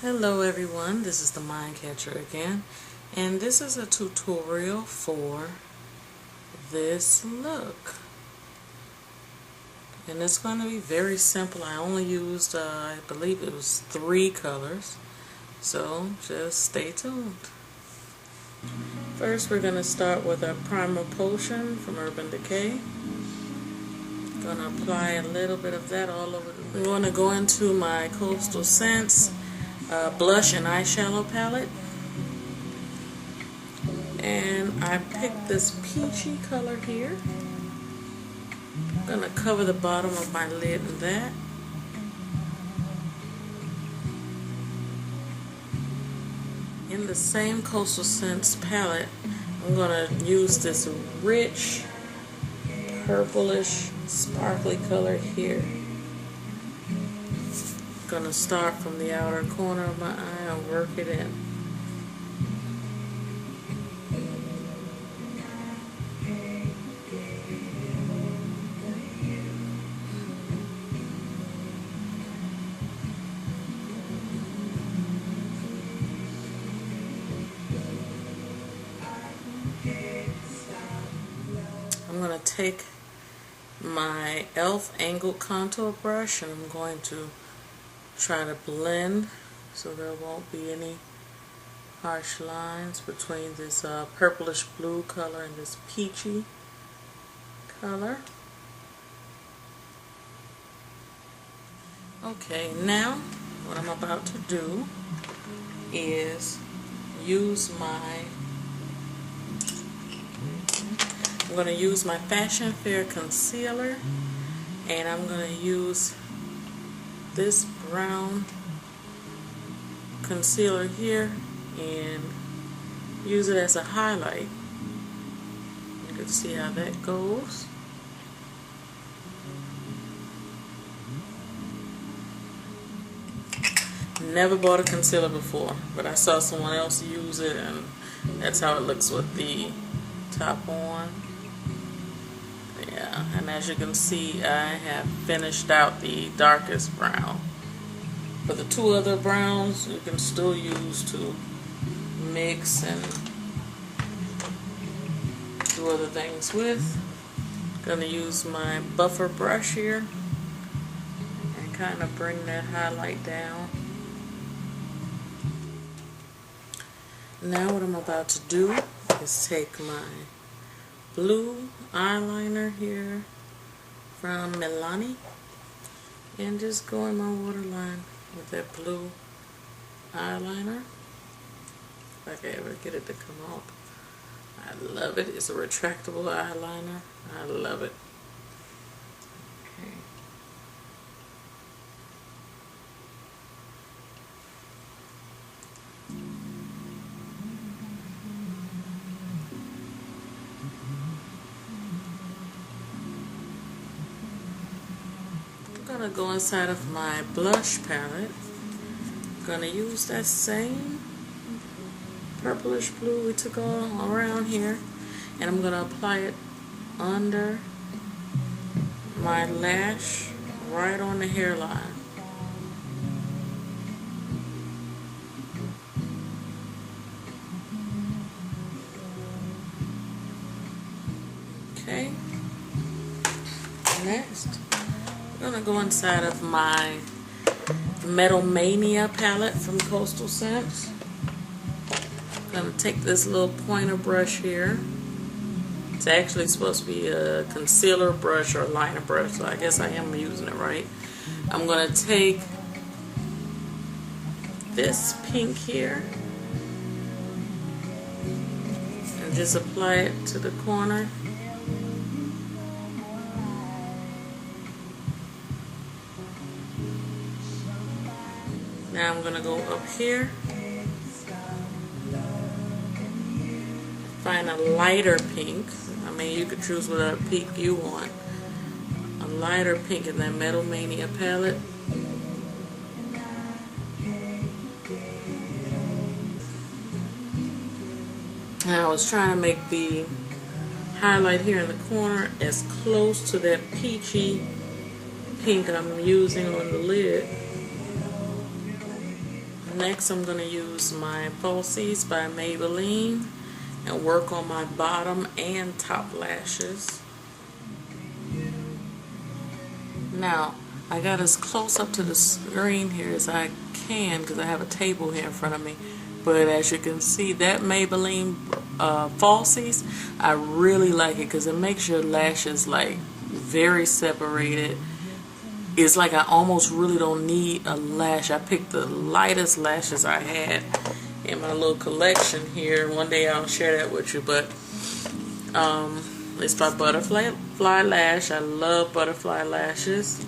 Hello everyone, this is the Mind Catcher again, and this is a tutorial for this look. And it's going to be very simple. I only used, I believe it was 3 colors, so just stay tuned. First we're going to start with our primer potion from Urban Decay. Going to apply a little bit of that all over the. I'm going to go into my Coastal Scents blush and eyeshadow palette, and I picked this peachy color here. I'm going to cover the bottom of my lid in that. In the same Coastal Scents palette, I'm going to use this rich purplish sparkly color here. I'm going to start from the outer corner of my eye and work it in. I'm going to take my e.l.f. angled contour brush and I'm going to try to blend so there won't be any harsh lines between this purplish blue color and this peachy color. Okay, now what I'm about to do is use I'm going to use my Fashion Fair concealer, and I'm going to use this brown concealer here and use it as a highlight. You can see how that goes. Never bought a concealer before, but I saw someone else use it, and that's how it looks with the top on. Yeah, and as you can see, I have finished out the darkest brown. For the 2 other browns, you can still use to mix and do other things with. I'm going to use my buffer brush here and kind of bring that highlight down. Now what I'm about to do is take my blue eyeliner here from Maybelline and just go in my waterline with that blue eyeliner. If I can ever get it to come off. I love it. It's a retractable eyeliner. I love it. Okay. I'm going to go inside of my blush palette. I'm going to use that same purplish blue we took all around here, and I'm going to apply it under my lash right on the hairline. Okay. Next, I'm going to go inside of my Mania palette from Coastal Scents. I'm going to take this little pointer brush here. It's actually supposed to be a concealer brush or a liner brush, so I guess I am using it right. I'm going to take this pink here and just apply it to the corner. Now I'm going to go up here, find a lighter pink. I mean, you could choose whatever pink you want. A lighter pink in that Mania palette. Now I was trying to make the highlight here in the corner as close to that peachy pink I'm using on the lid Next, I'm going to use my Falsies by Maybelline and work on my bottom and top lashes. Now, I got as close up to the screen here as I can because I have a table here in front of me. But as you can see, that Maybelline Falsies, I really like it because it makes your lashes like very separated. It's like I almost really don't need a lash. I picked the lightest lashes I had in my little collection here. One day I'll share that with you. But it's by Butterfly Lash. I love butterfly lashes.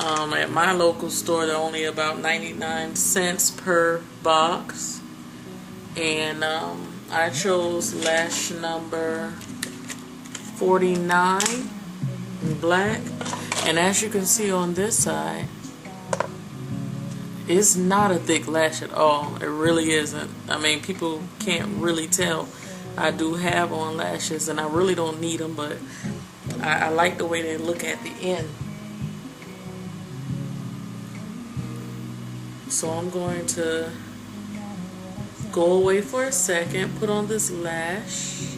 At my local store, they're only about 99 cents per box. And I chose lash number 49 in black. And as you can see on this side, it's not a thick lash at all. It really isn't. I mean, people can't really tell. I do have on lashes and I really don't need them, but I like the way they look at the end. So I'm going to go away for a second, put on this lash.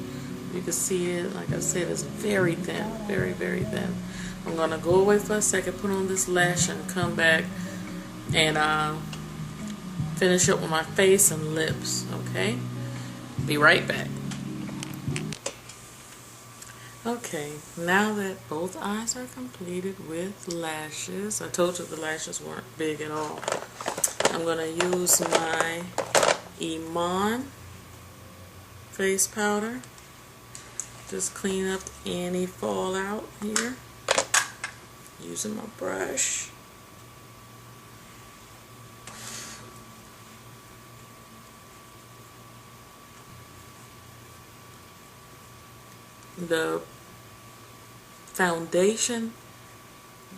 You can see it, like I said, it's very thin, very, very thin. I'm going to go away for a second, put on this lash, and come back and finish up with my face and lips, okay? Be right back. Okay, now that both eyes are completed with lashes, I told you the lashes weren't big at all. I'm going to use my IMAN face powder. Just clean up any fallout here using my brush. The foundation,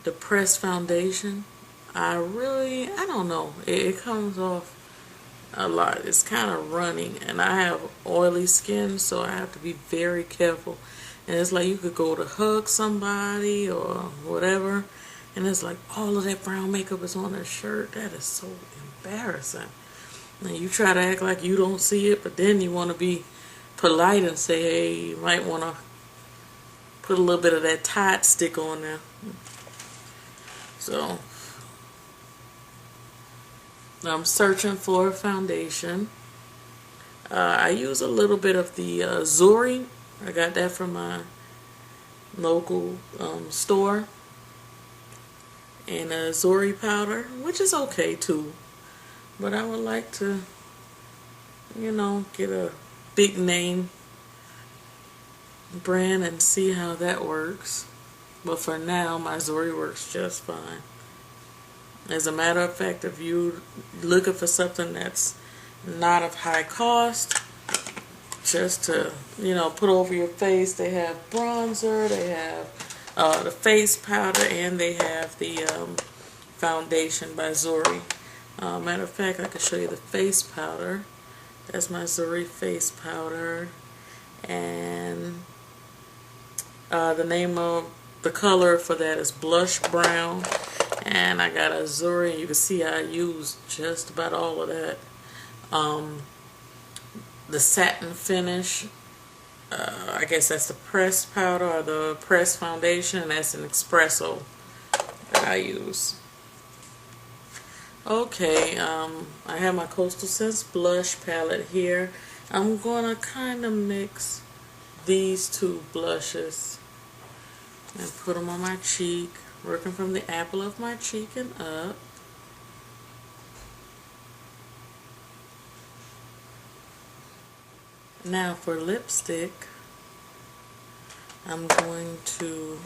the pressed foundation, I don't know, it comes off a lot. It's kind of running, and I have oily skin, so I have to be very careful. And it's like you could go to hug somebody or whatever, and it's like all of that brown makeup is on their shirt. That is so embarrassing. And you try to act like you don't see it, but then you want to be polite and say, hey, you might want to put a little bit of that Tide stick on there. So I'm searching for a foundation. I use a little bit of the Zuri. I got that from my local store. And a Zuri powder, which is okay too. But I would like to, you know, get a big name brand and see how that works. But for now, my Zuri works just fine. As a matter of fact, if you're looking for something that's not of high cost, just to, you know, put over your face, they have bronzer, they have the face powder, and they have the foundation by Zuri. Matter of fact, I can show you the face powder. That's my Zuri face powder. And the name of the color for that is Blush Brown. And I got a Zuri. You can see I use just about all of that. The satin finish, I guess that's the pressed powder or the pressed foundation. And that's an espresso that I use. Okay, I have my Coastal Scents blush palette here. I'm going to kind of mix these two blushes and put them on my cheek, working from the apple of my cheek and up. Now for lipstick, I'm going to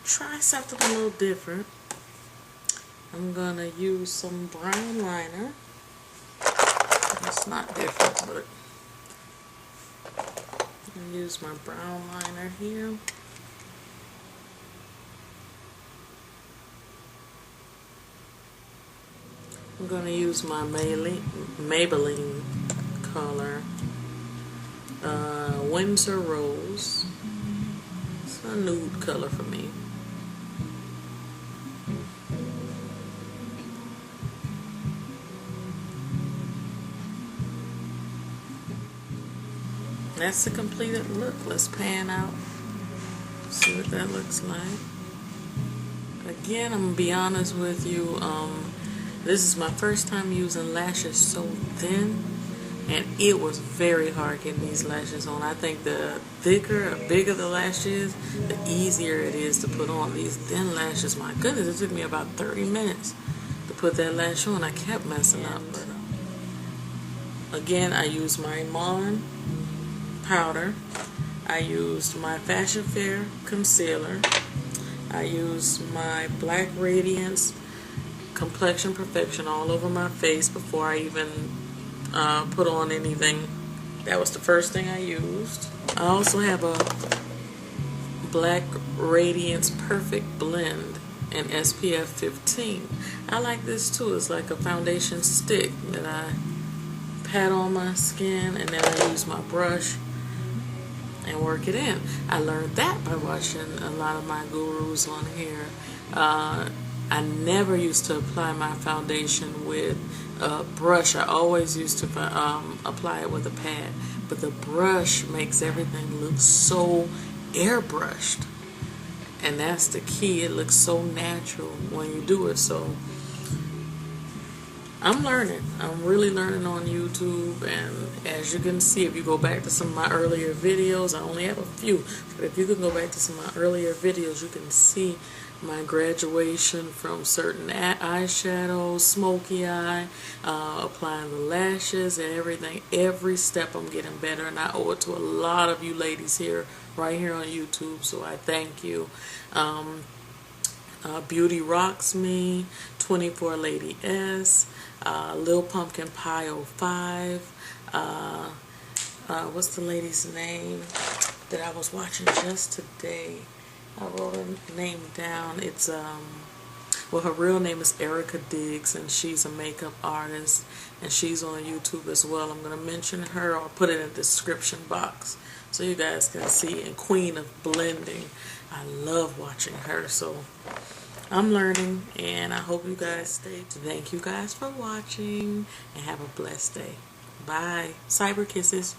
try something a little different. I'm going to use some brown liner. It's not different, but I'm going to use my brown liner here. I'm going to use my Maybelline color, Windsor Rose. It's a nude color for me. That's the completed look. Let's pan out. See what that looks like. Again, I'm gonna be honest with you. This is my first time using lashes so thin, and it was very hard getting these lashes on. I think the thicker or bigger the lash is, the easier it is to put on. These thin lashes, my goodness, it took me about 30 minutes to put that lash on. I kept messing up. But again, I used my IMAN powder. I used my Fashion Fair concealer. I used my Black Radiance Complexion Perfection all over my face before I even put on anything. That was the first thing I used. I also have a Black Radiance Perfect Blend in SPF 15. I like this too. It's like a foundation stick that I pat on my skin, and then I use my brush and work it in. I learned that by watching a lot of my gurus on here. I never used to apply my foundation with a brush. I always used to apply it with a pad. But the brush makes everything look so airbrushed. And that's the key. It looks so natural when you do it. So I'm learning. I'm really learning on YouTube, and as you can see, if you go back to some of my earlier videos, I only have a few, but if you can go back to some of my earlier videos, you can see my graduation from certain eyeshadows, smoky eye, applying the lashes and everything. Every step I'm getting better, and I owe it to a lot of you ladies here, right here on YouTube, so I thank you. Beauty Rocks Me, 24 Lady S, Lil Pumpkin Pie 05, what's the lady's name that I was watching just today? I wrote her name down. It's well, her real name is Erica Diggs, and she's a makeup artist, and she's on YouTube as well. I'm going to mention her or put it in the description box so you guys can see. And Queen of Blending, I love watching her. So I'm learning, and I hope you guys stay tuned. Thank you guys for watching, and have a blessed day. Bye. Cyber kisses.